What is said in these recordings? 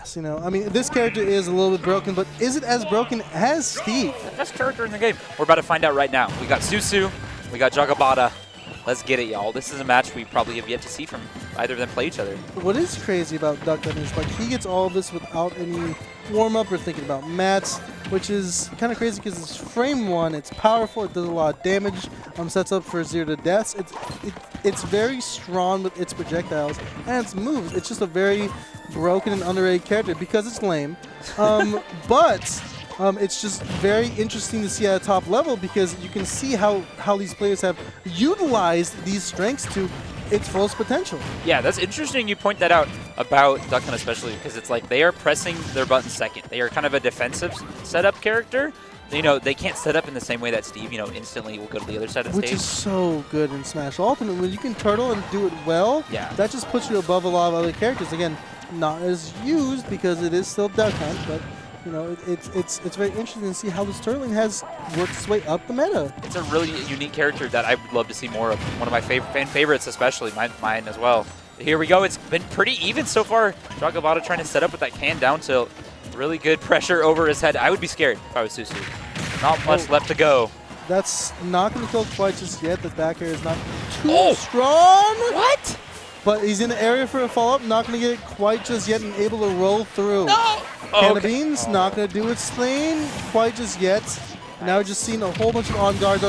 pass, you know. I mean, this character is a little bit broken, but is it as broken as Steve? The best character in the game. We're about to find out right now. We got Susu, we got Jaga. Let's get it, y'all. This is a match we probably have yet to see from either of them play each other. What is crazy about Duckman is like he gets all of this without any warm-up or thinking about mats, which is kind of crazy because it's frame 1, it's powerful, it does a lot of damage, sets up for 0 to deaths. It's very strong with its projectiles and its moves. It's just a very broken and underrated character because it's lame. But it's just very interesting to see at a top level because you can see how these players have utilized these strengths to its fullest potential. Yeah, that's interesting you point that out about Duckman especially because it's like they are pressing their button second. They are kind of a defensive setup character. You know, they can't set up in the same way that Steve, you know, instantly will go to the other side of the stage. stage. Which is so good in Smash Ultimate. When you can turtle and do it well, yeah, that just puts you above a lot of other characters. Again, not as used because it is still Duck Hunt, but you know, it's very interesting to see how this turtling has worked its way up the meta. It's a really unique character that I would love to see more of. One of my fan favorites, especially mine as well. Here we go. It's been pretty even so far. Jaga trying to set up with that can down tilt. Really good pressure over his head. I would be scared if I was Susu. Not much left to go. That's not going to kill quite just yet. The back air is not too strong. What? But he's in the area for a follow-up. Not going to get it quite just yet and able to roll through. No! Can of Beans not going to do its thing quite just yet. Now we're just seeing a whole bunch of on-guards,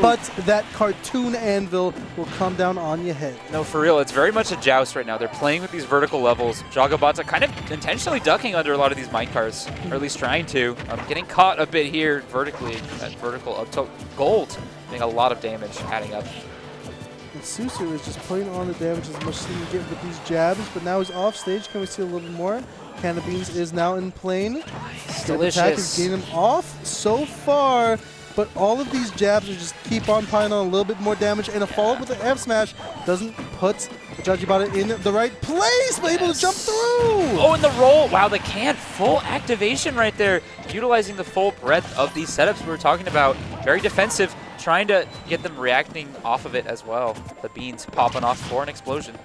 but that cartoon anvil will come down on your head. No, for real, it's very much a joust right now. They're playing with these vertical levels. Jaga kind of intentionally ducking under a lot of these minecars, or at least trying to. Getting caught a bit here vertically, that vertical up to gold, doing a lot of damage, adding up. And Susu is just putting on the damage as much as he can get with these jabs, but now he's off stage. Can we see a little bit more? Can of Beans is now in plane. Nice. Delicious. Attack is getting him off so far, but all of these jabs are just keep on piling on a little bit more damage, and a follow-up with the F smash doesn't put Jajibata in the right place, but able to jump through. Oh, and the roll. Wow, the can full activation right there, utilizing the full breadth of these setups we were talking about. Very defensive, trying to get them reacting off of it as well. The beans popping off for an explosion.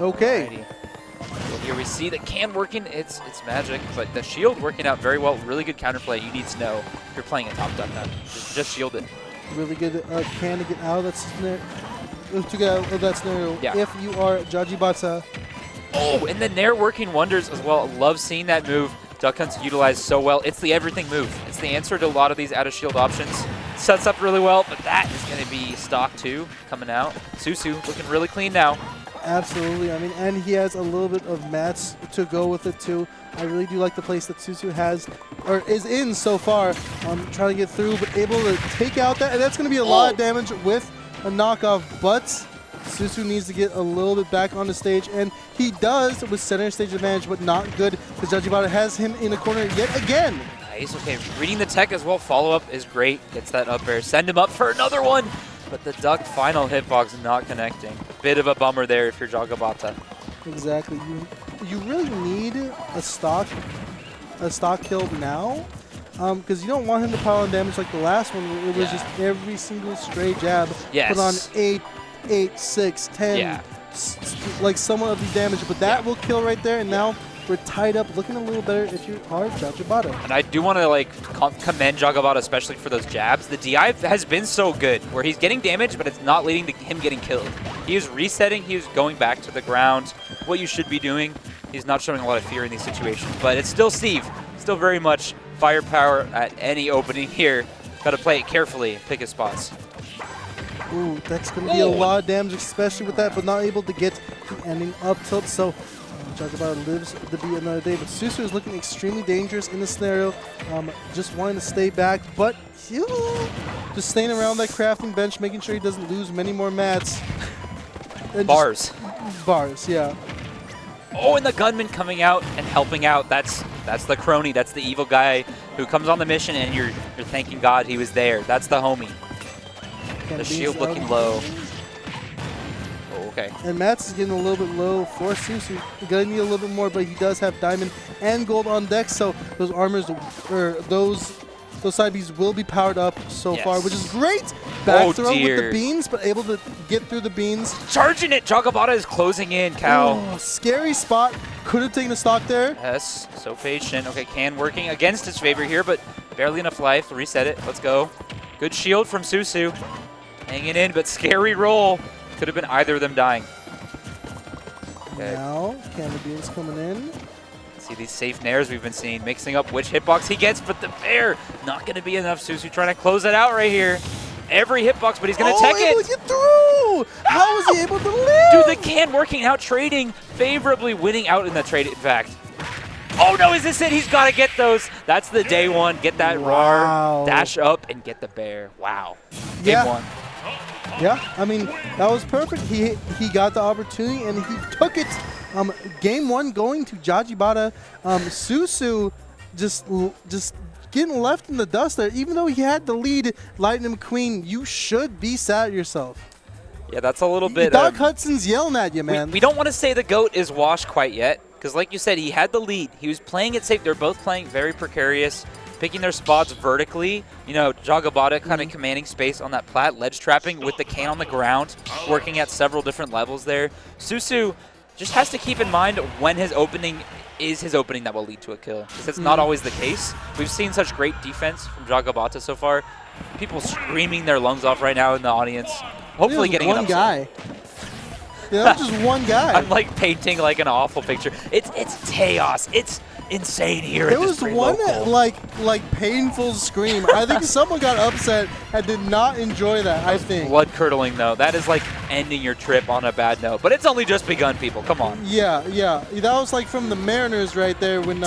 Okay. Alrighty. Well, here we see the can working. It's magic, but the shield working out very well. Really good counterplay. You need to know if you're playing a top Duck Hunt. Just shield it. Really good can to get out of that scenario. Yeah. If you are Jajibata. Oh, and the Nair working wonders as well. Love seeing that move. Duck Hunt's utilized so well. It's the everything move. It's the answer to a lot of these out of shield options. Sets up really well, but that is going to be stock 2 coming out. Susu looking really clean now. Absolutely. I mean, and he has a little bit of mats to go with it too. I really do like the place that Susu has, or is in so far. Trying to get through, but able to take out that, and that's going to be a lot of damage with a knockoff. But Susu needs to get a little bit back on the stage, and he does with center stage advantage, but not good because Jajibata has him in the corner yet again. Nice. Okay, reading the tech as well. Follow up is great. Gets that up air. Send him up for another one. But the Duck final hitbox not connecting. Bit of a bummer there if you're Jaga. Exactly. You really need a stock kill now, because you don't want him to pile on damage like the last one where it was just every single stray jab put on 8, 6, 10, like somewhat of the damage. But that will kill right there, and now we're tied up, looking a little better if you are Jajibata. And I do want to like commend Jaga especially for those jabs. The DI has been so good, where he's getting damage, but it's not leading to him getting killed. He is resetting, he is going back to the ground. What you should be doing. He's not showing a lot of fear in these situations, but it's still Steve. Still very much firepower at any opening here. Got to play it carefully, pick his spots. Ooh, that's going to be a lot of damage, especially with that, but not able to get the ending up tilt. So Jaga lives to be another day, but Susu is looking extremely dangerous in this scenario. Just wanting to stay back, but just staying around that crafting bench, making sure he doesn't lose many more mats. And bars, yeah. Oh, and the gunman coming out and helping out. That's the crony. That's the evil guy who comes on the mission, and you're thanking God he was there. That's the homie. The shield looking low. Okay. And Mats is getting a little bit low for Susu. He's going to need a little bit more, but he does have diamond and gold on deck, so those armors, or those those side Bs will be powered up so Yes. far, which is great. Back throw with dear. the beans, but able to get through the beans. Charging it. Jaga batā is closing in, Cal. Oh, scary spot. Could have taken a stock there. Yes, so patient. Okay, Can working against his favor here, but barely enough life. Reset it. Let's go. Good shield from Susu. Hanging in, but scary roll. Could have been either of them dying. Okay. Now, Can the beans coming in. See these safe nairs we've been seeing, mixing up which hitbox he gets, but the bear not going to be enough. Susu trying to close it out right here. Every hitbox, but he's going to tech able it. to get through! How was he able to live? Dude, the Can working out, trading, favorably winning out in the trade, in fact. Oh no, is this it? He's got to get those. That's the day one. Get that Wow. RAR, dash up, and get the bear. Wow. Yeah. Game one. Yeah, I mean, that was perfect. He got the opportunity, and he took it. Game one going to Jaga batā. Susu just getting left in the dust there. Even though he had the lead, Lightning McQueen, you should be sad at yourself. Yeah, that's a little bit... Doc Hudson's yelling at you, man. We don't want to say the GOAT is washed quite yet, because like you said, he had the lead. He was playing it safe. They're both playing very precarious, picking their spots vertically. You know, Jaga batā kind of commanding space on that plat, ledge trapping with the Can on the ground, working at several different levels there. Susu just has to keep in mind when his opening is his opening that will lead to a kill, because it's not always the case. We've seen such great defense from Jaga batā so far. People screaming their lungs off right now in the audience. Hopefully getting one an guy. Yeah, that was just one guy. I'm like painting like an awful picture. It's chaos. It's insane here. There was one like painful scream. I think someone got upset and did not enjoy that. I think. Blood curdling though. That is like ending your trip on a bad note. But it's only just begun, people. Come on. Yeah. That was like from the Mariners right there when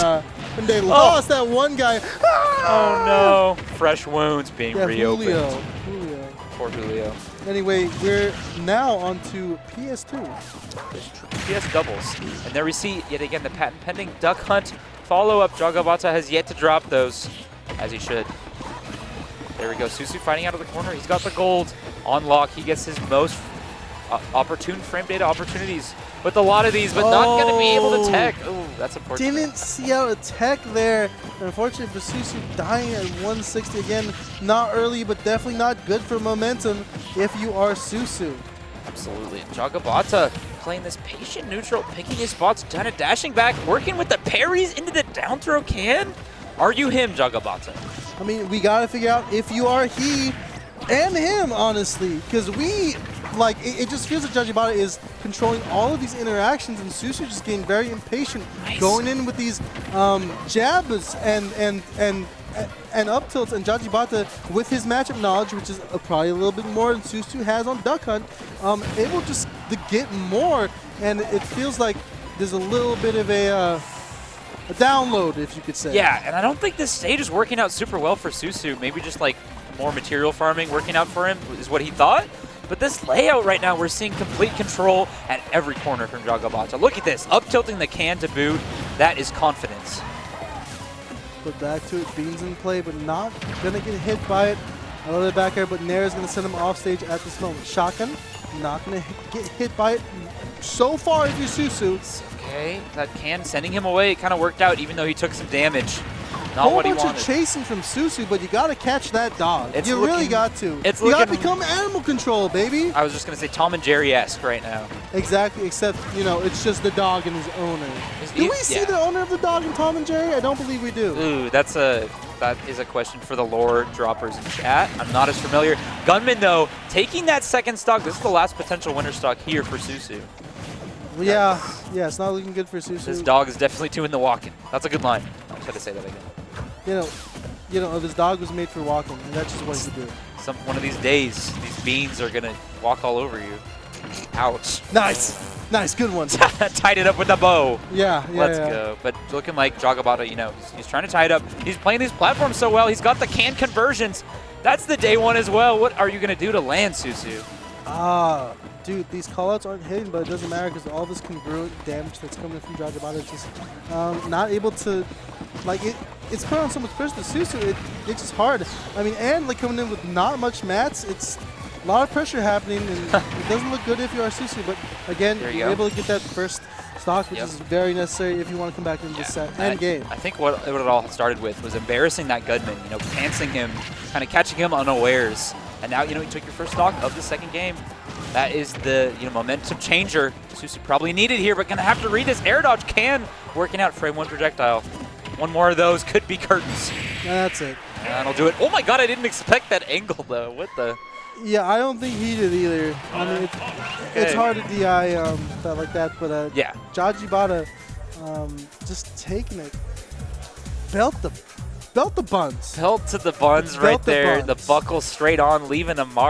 they lost that one guy. Oh no! Fresh wounds being reopened. Julio. Poor Julio. Anyway, we're now on to PS2. PS doubles. And there we see, yet again, the patent pending Duck Hunt follow-up. Jaga batā has yet to drop those, as he should. There we go. Susu fighting out of the corner. He's got the gold on lock. He gets his most opportune frame data opportunities with a lot of these, but not going to be able to tech. Oh, that's unfortunate. Didn't see out a tech there. Unfortunately for Susu, dying at 160 again. Not early, but definitely not good for momentum if you are Susu. Absolutely. Jaga batā playing this patient neutral, picking his spots, kind of dashing back, working with the parries into the down throw Can. Are you him, Jaga batā? I mean, we got to figure out if you are he and him, honestly, because it just feels like Jaga batā is controlling all of these interactions, and Susu just getting very impatient, going in with these jabs and up tilts, and Jaga batā, with his matchup knowledge, which is probably a little bit more than Susu has on Duck Hunt, able just to get more, and it feels like there's a little bit of a download, if you could say. Yeah, and I don't think this stage is working out super well for Susu. Maybe just like more material farming working out for him is what he thought. But this layout right now, we're seeing complete control at every corner from Jaga batā. Look at this, up tilting the Can to boot. That is confidence. Put back to it, Beans in play, but not gonna get hit by it. Another back air, but Nair is gonna send him off stage at this moment. Shotgun, not gonna get hit by it. So far, if you're Susu. Okay, that Can sending him away. It kind of worked out, even though he took some damage. Not what he wanted. Whole bunch of chasing from Susu, but you gotta catch that dog. You really got to. You gotta become animal control, baby. I was just gonna say Tom and Jerry-esque right now. Exactly, except, you know, it's just the dog and his owner. Do we see the owner of the dog in Tom and Jerry? I don't believe we do. Ooh, that is a question for the lore droppers in chat. I'm not as familiar. Gunman, though, taking that second stock. This is the last potential winner stock here for Susu. Yeah, it's not looking good for Susu. This dog is definitely doing the walking. That's a good line. I tried to say that again. You know, if his dog was made for walking, and that's just what he could do. One of these days, these beans are gonna walk all over you. Ouch. Nice, good one. Tied it up with the bow. Yeah. Let's go. But looking like Jaga batā, you know, he's trying to tie it up. He's playing these platforms so well. He's got the Can conversions. That's the day one as well. What are you gonna do to land, Susu? Dude, these callouts aren't hitting, but it doesn't matter because all this congruent damage that's coming from Jaga batā is just not able to, like, it's put on so much pressure to Susu. It's just hard. I mean, and like coming in with not much mats, it's a lot of pressure happening, and it doesn't look good if you are Susu. But again, you're able to get that first stock, which is very necessary if you want to come back into the set and game. I think what it all started with was embarrassing that Goodman, canceling him, kind of catching him unawares. And now, you took your first stock of the second game. That is the, momentum changer Susu probably needed here, but gonna have to read this. Air dodge can working out. Frame 1 projectile. One more of those could be curtains. That's it. And that'll do it. Oh my god, I didn't expect that angle though. What the? Yeah, I don't think he did either. I mean, it's hard to DI that like that, but yeah, Jaga batā just taking it. Belt the buns. Belt to the buns right there. The buckle straight on, leaving a mark.